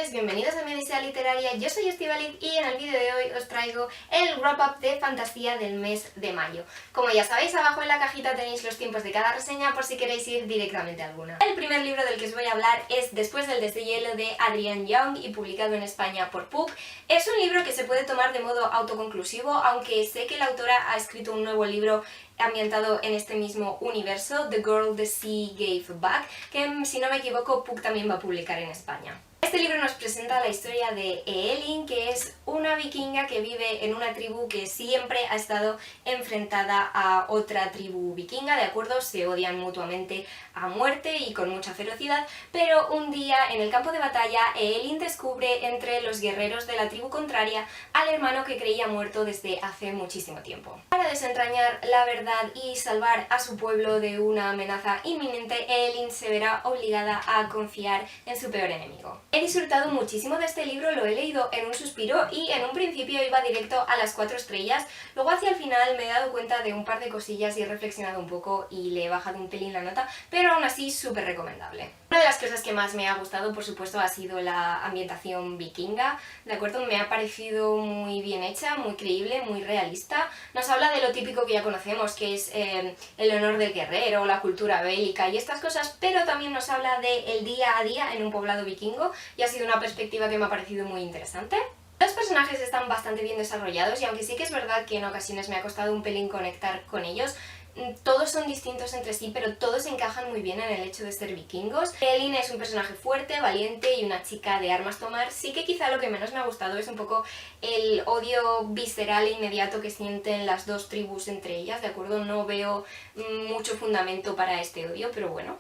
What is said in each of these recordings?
lectores, bienvenidos a mi odisea literaria, yo soy Estíbaliz y en el vídeo de hoy os traigo el wrap-up de fantasía del mes de mayo. Como ya sabéis, abajo en la cajita tenéis los tiempos de cada reseña por si queréis ir directamente a alguna. El primer libro del que os voy a hablar es Después del deshielo de Adrienne Young y publicado en España por Puck. Es un libro que se puede tomar de modo autoconclusivo, aunque sé que la autora ha escrito un nuevo libro ambientado en este mismo universo, The Girl the Sea Gave Back, que si no me equivoco Puck también va a publicar en España. Este libro nos presenta la historia de Elin, que es una vikinga que vive en una tribu que siempre ha estado enfrentada a otra tribu vikinga, ¿de acuerdo? Se odian mutuamente a muerte y con mucha ferocidad, pero un día en el campo de batalla Elin descubre entre los guerreros de la tribu contraria al hermano que creía muerto desde hace muchísimo tiempo. Para desentrañar la verdad y salvar a su pueblo de una amenaza inminente, Elin se verá obligada a confiar en su peor enemigo. He disfrutado muchísimo de este libro, lo he leído en un suspiro y en un principio iba directo a las 4 estrellas, luego hacia el final me he dado cuenta de un par de cosillas y he reflexionado un poco y le he bajado un pelín la nota, pero aún así súper recomendable. Una de las cosas que más me ha gustado, por supuesto, ha sido la ambientación vikinga, ¿de acuerdo? Me ha parecido muy bien hecha, muy creíble, muy realista. Nos habla de lo típico que ya conocemos, que es el honor del guerrero, la cultura bélica y estas cosas, pero también nos habla del día a día en un poblado vikingo y ha sido una perspectiva que me ha parecido muy interesante. Los personajes están bastante bien desarrollados y aunque sí que es verdad que en ocasiones me ha costado un pelín conectar con ellos, todos son distintos entre sí, pero todos encajan muy bien en el hecho de ser vikingos. Elin es un personaje fuerte, valiente y una chica de armas tomar. Sí que quizá lo que menos me ha gustado es un poco el odio visceral e inmediato que sienten las dos tribus entre ellas, ¿de acuerdo? No veo mucho fundamento para este odio, pero bueno.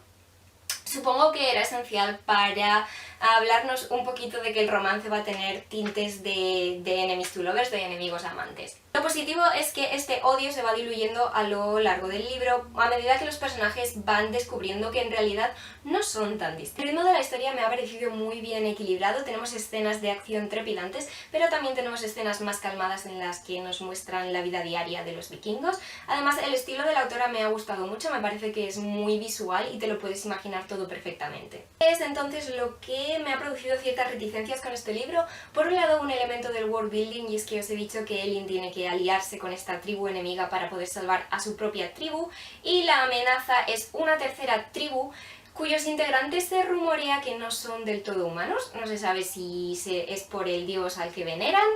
Supongo que era esencial para hablarnos un poquito de que el romance va a tener tintes de enemies to lovers, de enemigos a amantes. Lo positivo es que este odio se va diluyendo a lo largo del libro a medida que los personajes van descubriendo que en realidad no son tan distintos. El ritmo de la historia me ha parecido muy bien equilibrado, tenemos escenas de acción trepidantes, pero también tenemos escenas más calmadas en las que nos muestran la vida diaria de los vikingos. Además, el estilo de la autora me ha gustado mucho, me parece que es muy visual y te lo puedes imaginar todo perfectamente. Es entonces lo que me ha producido ciertas reticencias con este libro. Por un lado, un elemento del world building, y es que os he dicho que Elin tiene que aliarse con esta tribu enemiga para poder salvar a su propia tribu, y la amenaza es una tercera tribu cuyos integrantes se rumorea que no son del todo humanos. No se sabe si es por el dios al que veneran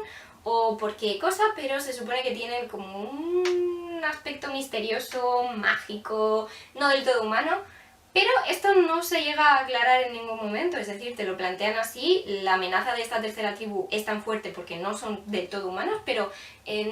o por qué cosa, pero se supone que tienen como un aspecto misterioso, mágico, no del todo humano. Pero esto no se llega a aclarar en ningún momento, es decir, te lo plantean así, la amenaza de esta tercera tribu es tan fuerte porque no son del todo humanos, pero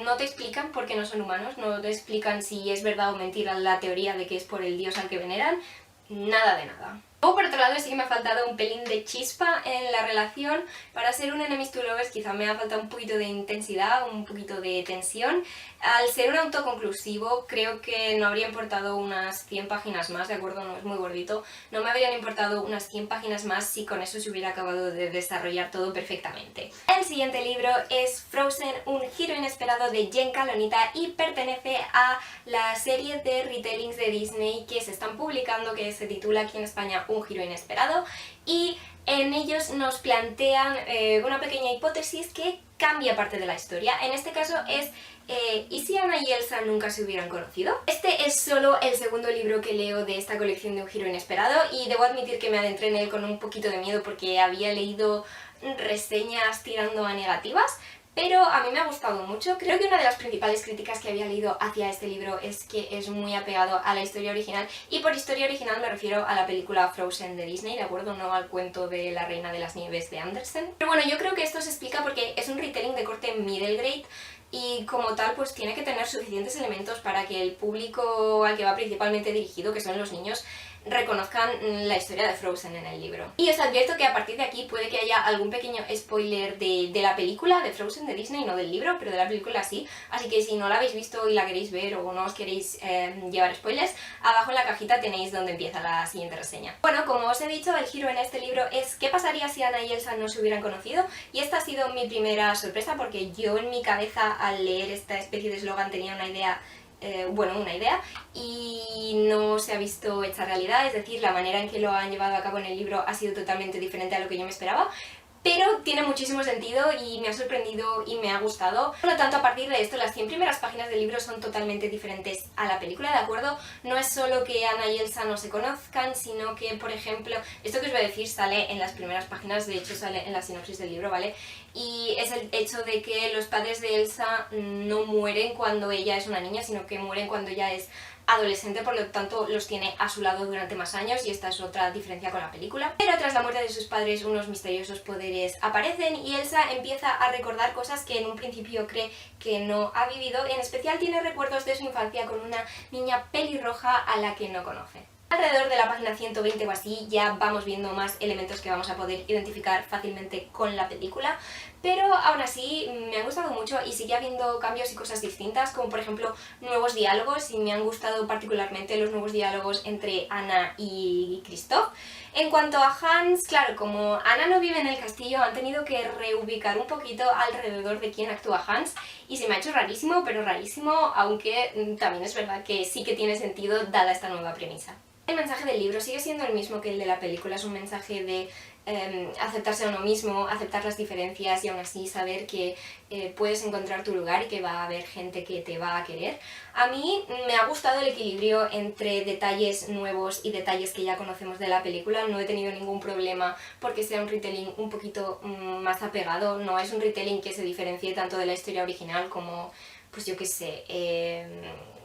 no te explican por qué no son humanos, no te explican si es verdad o mentira la teoría de que es por el dios al que veneran, nada de nada. O por otro lado sí que me ha faltado un pelín de chispa en la relación. Para ser un enemies to lovers quizá me ha faltado un poquito de intensidad, un poquito de tensión. Al ser un autoconclusivo creo que no habría importado unas 100 páginas más, ¿de acuerdo? No es muy gordito. No me habrían importado unas 100 páginas más si con eso se hubiera acabado de desarrollar todo perfectamente. El siguiente libro es Frozen, un giro inesperado de Jen Kalonita y pertenece a la serie de retellings de Disney que se están publicando, que se titula aquí en España Un giro inesperado, y en ellos nos plantean una pequeña hipótesis que cambia parte de la historia. En este caso es ¿y si Anna y Elsa nunca se hubieran conocido? Este es solo el segundo libro que leo de esta colección de Un giro inesperado y debo admitir que me adentré en él con un poquito de miedo porque había leído reseñas tirando a negativas, pero a mí me ha gustado mucho. Creo que una de las principales críticas que había leído hacia este libro es que es muy apegado a la historia original, y por historia original me refiero a la película Frozen de Disney, ¿de acuerdo? No al cuento de La Reina de las Nieves de Andersen. Pero bueno, yo creo que esto se explica porque es un retelling de corte middle grade y como tal pues tiene que tener suficientes elementos para que el público al que va principalmente dirigido, que son los niños, reconozcan la historia de Frozen en el libro. Y os advierto que a partir de aquí puede que haya algún pequeño spoiler de la película de Frozen de Disney, no del libro, pero de la película sí, así que si no la habéis visto y la queréis ver o no os queréis llevar spoilers, abajo en la cajita tenéis donde empieza la siguiente reseña. Bueno, como os he dicho, el giro en este libro es ¿qué pasaría si Anna y Elsa no se hubieran conocido? Y esta ha sido mi primera sorpresa porque yo en mi cabeza al leer esta especie de eslogan tenía una idea y no se ha visto hecha realidad, es decir, la manera en que lo han llevado a cabo en el libro ha sido totalmente diferente a lo que yo me esperaba. pero tiene muchísimo sentido y me ha sorprendido y me ha gustado. Por lo tanto, a partir de esto, las 100 primeras páginas del libro son totalmente diferentes a la película, ¿de acuerdo? No es solo que Anna y Elsa no se conozcan, sino que, por ejemplo, esto que os voy a decir sale en las primeras páginas, de hecho sale en la sinopsis del libro, ¿vale? Y es el hecho de que los padres de Elsa no mueren cuando ella es una niña, sino que mueren cuando ella es adolescente, por lo tanto los tiene a su lado durante más años, y esta es otra diferencia con la película. Pero tras la muerte de sus padres, unos misteriosos poderes aparecen y Elsa empieza a recordar cosas que en un principio cree que no ha vivido. En especial tiene recuerdos de su infancia con una niña pelirroja a la que no conoce. Alrededor de la página 120 o así ya vamos viendo más elementos que vamos a poder identificar fácilmente con la película, pero aún así me han gustado mucho y sigue habiendo cambios y cosas distintas, como por ejemplo nuevos diálogos, y me han gustado particularmente los nuevos diálogos entre Anna y Kristoff. En cuanto a Hans, claro, como Anna no vive en el castillo, han tenido que reubicar un poquito alrededor de quién actúa Hans, y se me ha hecho rarísimo, pero rarísimo, aunque también es verdad que sí que tiene sentido dada esta nueva premisa. El mensaje del libro sigue siendo el mismo que el de la película, es un mensaje de aceptarse a uno mismo, aceptar las diferencias y aún así saber que puedes encontrar tu lugar y que va a haber gente que te va a querer. A mí me ha gustado el equilibrio entre detalles nuevos y detalles que ya conocemos de la película. No he tenido ningún problema porque sea un retelling un poquito más apegado, no es un retelling que se diferencie tanto de la historia original como, pues yo qué sé,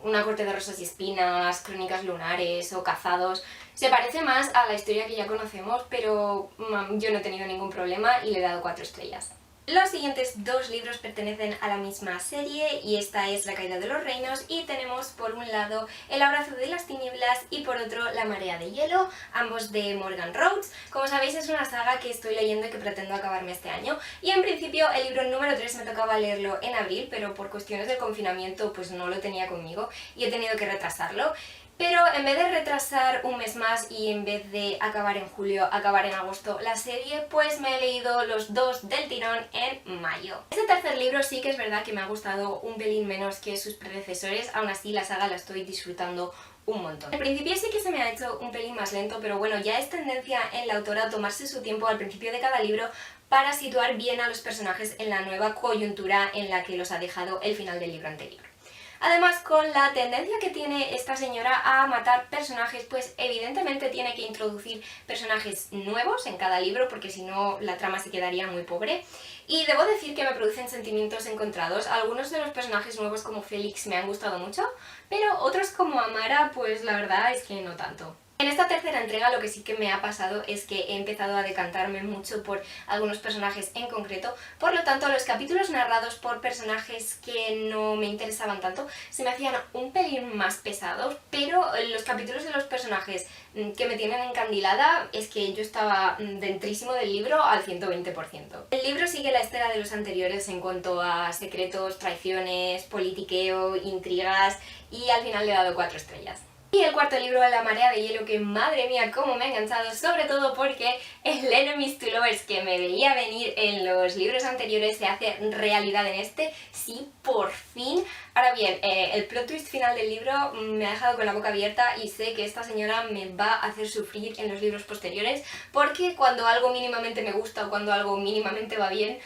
Una corte de rosas y espinas, Crónicas lunares o Cazados. Se parece más a la historia que ya conocemos, pero yo no he tenido ningún problema y le he dado 4 estrellas. Los siguientes 2 libros pertenecen a la misma serie y esta es La caída de los reinos, y tenemos por un lado El abrazo de las tinieblas y por otro La marea de hielo, ambos de Morgan Rhodes. Como sabéis, es una saga que estoy leyendo y que pretendo acabarme este año, y en principio el libro número 3 me tocaba leerlo en abril, pero por cuestiones de confinamiento pues no lo tenía conmigo y he tenido que retrasarlo. Pero en vez de retrasar un mes más y en vez de acabar en julio, acabar en agosto la serie, pues me he leído los 2 del tirón en mayo. Este tercer libro sí que es verdad que me ha gustado un pelín menos que sus predecesores, aún así la saga la estoy disfrutando un montón. Al principio sí que se me ha hecho un pelín más lento, pero bueno, ya es tendencia en la autora tomarse su tiempo al principio de cada libro para situar bien a los personajes en la nueva coyuntura en la que los ha dejado el final del libro anterior. Además, con la tendencia que tiene esta señora a matar personajes, pues evidentemente tiene que introducir personajes nuevos en cada libro, porque si no la trama se quedaría muy pobre. Y debo decir que me producen sentimientos encontrados. Algunos de los personajes nuevos como Félix me han gustado mucho, pero otros como Amara, pues la verdad es que no tanto. En esta tercera entrega lo que sí que me ha pasado es que he empezado a decantarme mucho por algunos personajes en concreto, por lo tanto los capítulos narrados por personajes que no me interesaban tanto se me hacían un pelín más pesados, pero los capítulos de los personajes que me tienen encandilada es que yo estaba dentrísimo del libro al 120%. El libro sigue la estela de los anteriores en cuanto a secretos, traiciones, politiqueo, intrigas, y al final le he dado 4 estrellas. Y el cuarto libro, La marea de hielo, que madre mía cómo me ha enganchado, sobre todo porque el Enemies to Lovers que me veía venir en los libros anteriores se hace realidad en este, sí, por fin. Ahora bien, el plot twist final del libro me ha dejado con la boca abierta y sé que esta señora me va a hacer sufrir en los libros posteriores, porque cuando algo mínimamente me gusta o cuando algo mínimamente va bien,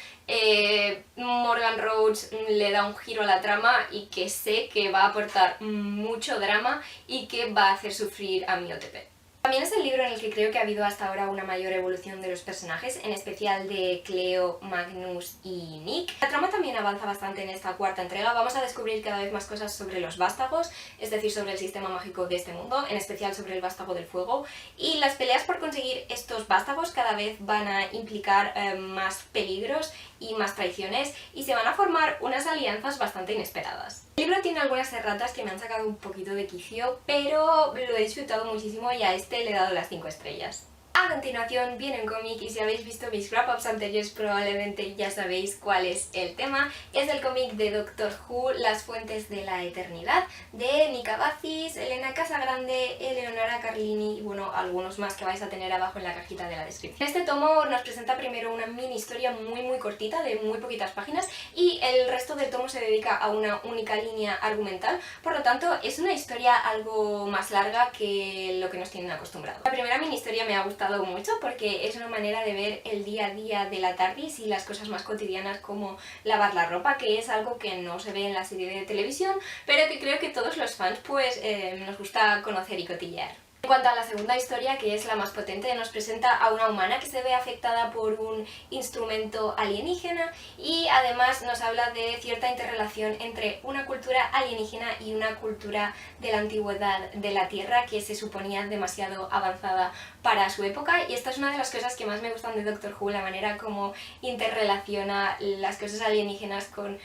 Morgan Rhodes le da un giro a la trama y que sé que va a aportar mucho drama y que va a hacer sufrir a mi OTP. También es el libro en el que creo que ha habido hasta ahora una mayor evolución de los personajes, en especial de Cleo, Magnus y Nick. La trama también avanza bastante en esta cuarta entrega. Vamos a descubrir cada vez más cosas sobre los vástagos, es decir, sobre el sistema mágico de este mundo, en especial sobre el vástago del fuego. Y las peleas por conseguir estos vástagos cada vez van a implicar más peligros y más traiciones, y se van a formar unas alianzas bastante inesperadas. El libro tiene algunas erratas que me han sacado un poquito de quicio, pero lo he disfrutado muchísimo y a este le he dado las 5 estrellas. A continuación viene un cómic, y si habéis visto mis wrap-ups anteriores probablemente ya sabéis cuál es el tema. Es el cómic de Doctor Who, Las fuentes de la eternidad, de Nika Bacis, Elena Casagrande, Eleonora Carlini y bueno, algunos más que vais a tener abajo en la cajita de la descripción. Este tomo nos presenta primero una mini historia muy cortita, de muy poquitas páginas, y el resto del tomo se dedica a una única línea argumental, por lo tanto es una historia algo más larga que lo que nos tienen acostumbrados. La primera mini historia me ha gustado gustado mucho porque es una manera de ver el día a día de la TARDIS y las cosas más cotidianas como lavar la ropa, que es algo que no se ve en la serie de televisión, pero que creo que todos los fans pues nos gusta conocer y cotillear. En cuanto a la segunda historia, que es la más potente, nos presenta a una humana que se ve afectada por un instrumento alienígena y además nos habla de cierta interrelación entre una cultura alienígena y una cultura de la antigüedad de la Tierra que se suponía demasiado avanzada para su época, y esta es una de las cosas que más me gustan de Doctor Who, la manera como interrelaciona las cosas alienígenas con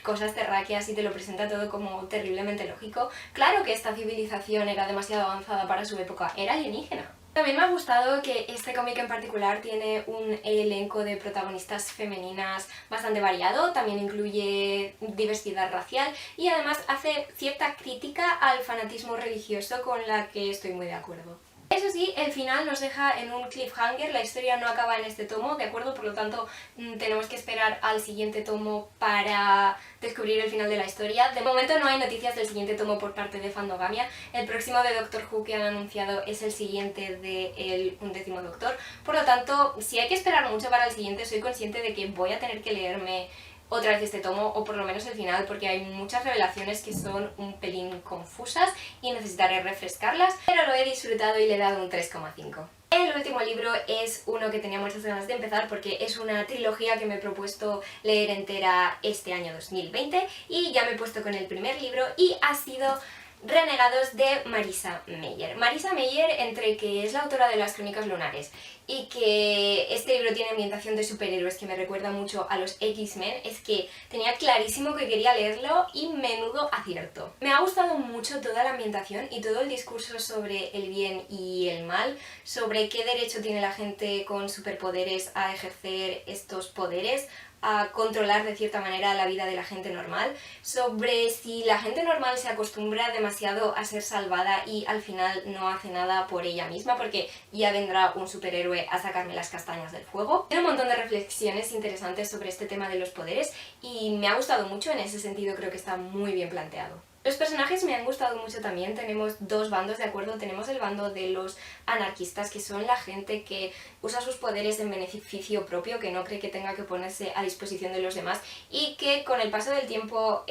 cosas terráqueas y te lo presenta todo como terriblemente lógico. Claro que esta civilización era demasiado avanzada para su época, era alienígena. También me ha gustado que este cómic en particular tiene un elenco de protagonistas femeninas bastante variado, también incluye diversidad racial y además hace cierta crítica al fanatismo religioso con la que estoy muy de acuerdo. Eso sí, el final nos deja en un cliffhanger, la historia no acaba en este tomo, ¿de acuerdo? Por lo tanto, tenemos que esperar al siguiente tomo para descubrir el final de la historia. De momento no hay noticias del siguiente tomo por parte de Fandogamia. El próximo de Doctor Who que han anunciado es el siguiente del 11º Doctor. Por lo tanto, si hay que esperar mucho para el siguiente, soy consciente de que voy a tener que leerme otra vez este tomo, o por lo menos el final, porque hay muchas revelaciones que son un pelín confusas y necesitaré refrescarlas, pero lo he disfrutado y le he dado un 3,5. El último libro es uno que tenía muchas ganas de empezar porque es una trilogía que me he propuesto leer entera este año 2020 y ya me he puesto con el primer libro y ha sido Renegados de Marisa Meyer. Marisa Meyer, entre que es la autora de las Crónicas Lunares y que este libro tiene ambientación de superhéroes que me recuerda mucho a los X-Men, es que tenía clarísimo que quería leerlo y menudo acierto. Me ha gustado mucho toda la ambientación y todo el discurso sobre el bien y el mal, sobre qué derecho tiene la gente con superpoderes a ejercer estos poderes, a controlar de cierta manera la vida de la gente normal, sobre si la gente normal se acostumbra demasiado a ser salvada y al final no hace nada por ella misma porque ya vendrá un superhéroe a sacarme las castañas del fuego. Tiene un montón de reflexiones interesantes sobre este tema de los poderes y me ha gustado mucho, en ese sentido creo que está muy bien planteado. Los personajes me han gustado mucho también, tenemos dos bandos, ¿de acuerdo? Tenemos el bando de los anarquistas, que son la gente que usa sus poderes en beneficio propio, que no cree que tenga que ponerse a disposición de los demás y que con el paso del tiempo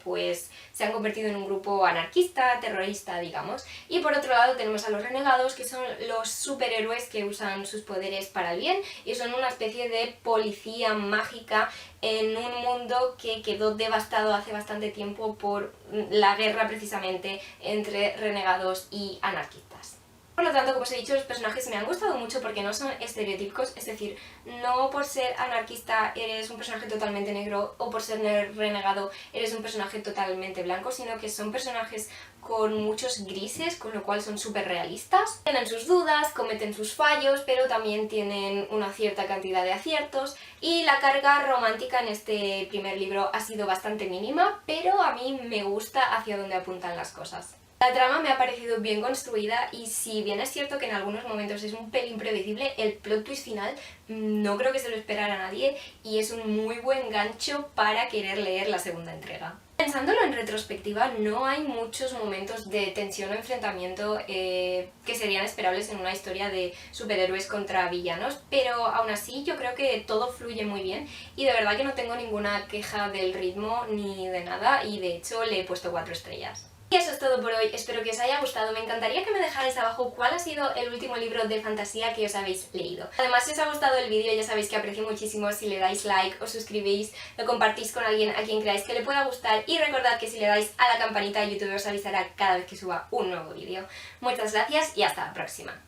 pues se han convertido en un grupo anarquista, terrorista, digamos. Y por otro lado tenemos a los renegados, que son los superhéroes que usan sus poderes para el bien y son una especie de policía mágica en un mundo que quedó devastado hace bastante tiempo por la guerra precisamente entre renegados y anarquistas. Por lo tanto, como os he dicho, los personajes me han gustado mucho porque no son estereotípicos, es decir, no por ser anarquista eres un personaje totalmente negro o por ser renegado eres un personaje totalmente blanco, sino que son personajes con muchos grises, con lo cual son súper realistas. Tienen sus dudas, cometen sus fallos, pero también tienen una cierta cantidad de aciertos y la carga romántica en este primer libro ha sido bastante mínima, pero a mí me gusta hacia dónde apuntan las cosas. La trama me ha parecido bien construida y si bien es cierto que en algunos momentos es un pelín previsible, el plot twist final no creo que se lo esperara a nadie y es un muy buen gancho para querer leer la segunda entrega. Pensándolo en retrospectiva, no hay muchos momentos de tensión o enfrentamiento que serían esperables en una historia de superhéroes contra villanos, pero aún así yo creo que todo fluye muy bien y de verdad que no tengo ninguna queja del ritmo ni de nada y de hecho le he puesto 4 estrellas. Y eso es todo por hoy, espero que os haya gustado, me encantaría que me dejarais abajo cuál ha sido el último libro de fantasía que os habéis leído. Además, si os ha gustado el vídeo ya sabéis que aprecio muchísimo si le dais like, os suscribís, lo compartís con alguien a quien creáis que le pueda gustar y recordad que si le dais a la campanita YouTube os avisará cada vez que suba un nuevo vídeo. Muchas gracias y hasta la próxima.